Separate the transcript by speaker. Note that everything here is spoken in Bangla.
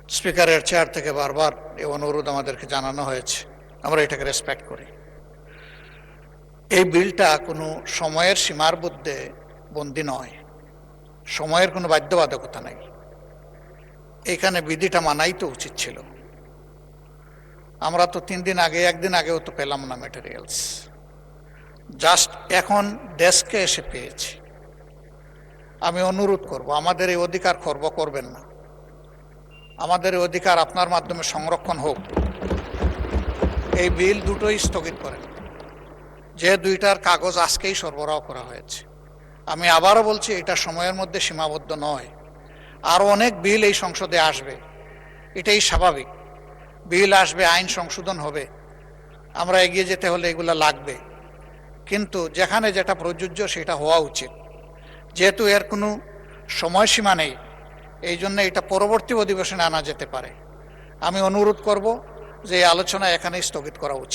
Speaker 1: স্পিকারের চেয়ার থেকে বারবার এই অনুরোধ আমাদেরকে জানানো হয়েছে, আমরা এটাকে রেসপেক্ট করি। এই বিলটা কোনো সময়ের সীমার মধ্যে বন্দী নয়, সময়ের কোনো বাধ্যবাধকতা নেই। এখানে বিধিটা মানাই তো উচিত ছিল। আমরা তো 3 দিন আগে, একদিন আগেও তো পেলাম না ম্যাটেরিয়ালস, জাস্ট এখন ডেস্কে এসে পেয়েছি। আমি অনুরোধ করব, আমাদের এই অধিকার খর্ব করবেন না, আমাদের এই অধিকার আপনার মাধ্যমে সংরক্ষণ হোক। এই বিল দুটোই স্থগিত করেন, যে দুইটার কাগজ আজকেই সরবরাহ করা হয়েছে। আমি আবারও বলছি, এটা সময়ের মধ্যে সীমাবদ্ধ নয়, আরও অনেক বিল এই সংসদে আসবে, এটাই স্বাভাবিক। বিল আসবে, আইন সংশোধন হবে, আমরা এগিয়ে যেতে হলে এগুলো লাগবে। কিন্তু যেখানে যেটা প্রযোজ্য সেটা হওয়া উচিত। যেহেতু এর কোনো সময়সীমা নেই, এই জন্য এটা পরবর্তী অধিবেশনে আনা যেতে পারে। আমি অনুরোধ করব যে এই আলোচনা এখানেই স্থগিত করা উচিত।